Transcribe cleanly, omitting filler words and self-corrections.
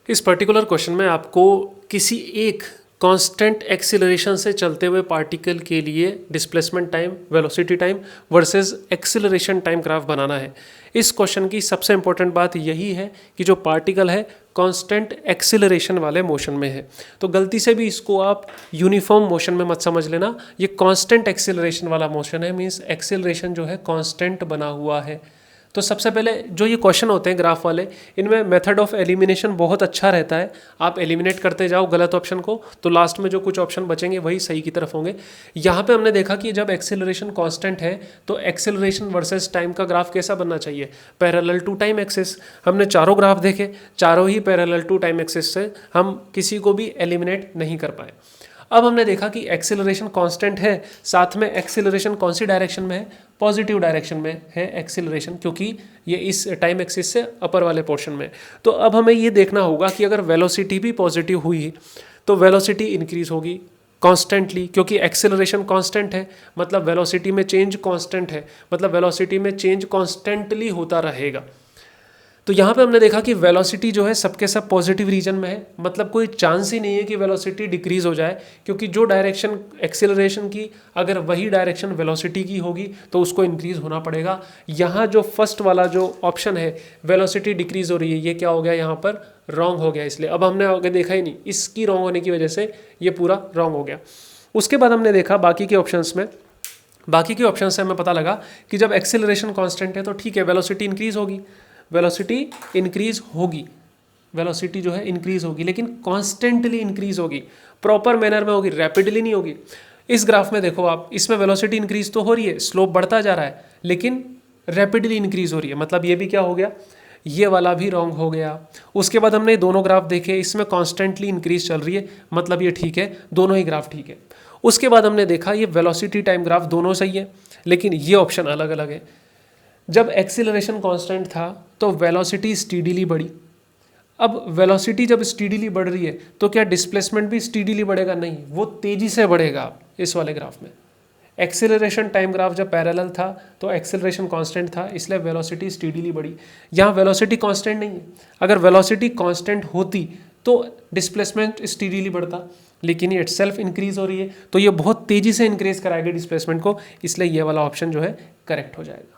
इस particular question में आपको किसी एक कांस्टेंट एक्सीलरेशन से चलते हुए पार्टिकल के लिए displacement time, velocity time versus acceleration time graph बनाना है। इस क्वेश्चन की सबसे इंपॉर्टेंट बात यही है कि जो पार्टिकल है कांस्टेंट एक्सीलरेशन वाले मोशन में है। तो गलती से भी इसको आप यूनिफॉर्म मोशन में मत समझ लेना। ये कांस्टेंट एक्सीलरेशन वाला मोशन है, मीन्स एक्सीलरेशन जो है कांस्टेंट बना हुआ है। तो सबसे पहले जो ये क्वेश्चन होते हैं ग्राफ वाले, इनमें मेथड ऑफ एलिमिनेशन बहुत अच्छा रहता है। आप एलिमिनेट करते जाओ गलत ऑप्शन को, तो लास्ट में जो कुछ ऑप्शन बचेंगे वही सही की तरफ होंगे। यहाँ पे हमने देखा कि जब एक्सेलरेशन कांस्टेंट है तो एक्सेलरेशन वर्सेस टाइम का ग्राफ कैसा बनना चाहिए, पैरेलल टू टाइम एक्सिस। हमने चारों ग्राफ देखे, चारों ही पैरेलल टू टाइम एक्सिस से हम किसी को भी एलिमिनेट नहीं कर पाए। अब हमने देखा कि एक्सेलरेशन कांस्टेंट है, साथ में एक्सेलरेशन कौन सी डायरेक्शन में है, पॉजिटिव डायरेक्शन में है एक्सेलरेशन, क्योंकि ये इस टाइम एक्सिस से अपर वाले पोर्शन में। तो अब हमें ये देखना होगा कि अगर वेलोसिटी भी पॉजिटिव हुई तो वेलोसिटी इंक्रीज होगी कॉन्स्टेंटली, क्योंकि एक्सेलरेशन कांस्टेंट है, मतलब वेलोसिटी में चेंज कांस्टेंट है, मतलब वेलोसिटी में चेंज कॉन्स्टेंटली होता रहेगा। तो यहाँ पे हमने देखा कि वेलोसिटी जो है सबके सब पॉजिटिव रीजन में है, मतलब कोई चांस ही नहीं है कि वेलोसिटी डिक्रीज हो जाए, क्योंकि जो डायरेक्शन एक्सेलरेशन की अगर वही डायरेक्शन वेलोसिटी की होगी तो उसको इंक्रीज होना पड़ेगा। यहाँ जो फर्स्ट वाला जो ऑप्शन है वेलोसिटी डिक्रीज हो रही है, ये क्या हो गया यहाँ पर, रॉन्ग हो गया। इसलिए अब हमने आगे देखा ही नहीं, इसकी रॉन्ग होने की वजह से ये पूरा रॉन्ग हो गया। उसके बाद हमने देखा बाकी के ऑप्शंस में, बाकी के ऑप्शन से हमें पता लगा कि जब एक्सेलरेशन कांस्टेंट है तो ठीक है वेलोसिटी इंक्रीज होगी, वेलोसिटी इंक्रीज होगी, वेलोसिटी जो है इंक्रीज होगी, लेकिन कॉन्स्टेंटली इंक्रीज होगी, प्रॉपर मैनर में होगी, रैपिडली नहीं होगी। इस ग्राफ में देखो आप, इसमें वेलोसिटी इंक्रीज तो हो रही है, स्लोप बढ़ता जा रहा है, लेकिन रैपिडली इंक्रीज हो रही है, मतलब ये भी क्या हो गया, ये वाला भी रॉन्ग हो गया। उसके बाद हमने दोनों ग्राफ देखे, इसमें कॉन्स्टेंटली इंक्रीज चल रही है, मतलब ये ठीक है, दोनों ही ग्राफ ठीक है। उसके बाद हमने देखा ये वेलोसिटी टाइम ग्राफ दोनों सही है, लेकिन ये ऑप्शन अलग अलग है। जब एक्सीलरेशन कांस्टेंट था तो वेलोसिटी स्टीडीली बढ़ी। अब वेलोसिटी जब स्टीडीली बढ़ रही है तो क्या डिस्प्लेसमेंट भी स्टीडीली बढ़ेगा, नहीं, वो तेजी से बढ़ेगा। इस वाले ग्राफ में एक्सेलरेशन टाइम ग्राफ जब पैरेलल था तो एक्सेलरेशन कांस्टेंट था, इसलिए वेलोसिटी स्टीडीली बढ़ी। यहाँ वेलोसिटी कांस्टेंट नहीं है, अगर वेलोसिटी कांस्टेंट होती तो डिस्प्लेसमेंट स्टीडीली बढ़ता, लेकिन ये इटसेल्फ इंक्रीज हो रही है तो ये बहुत तेजी से इंक्रीज कराएगी डिस्प्लेसमेंट को, इसलिए ये वाला ऑप्शन जो है करेक्ट हो जाएगा।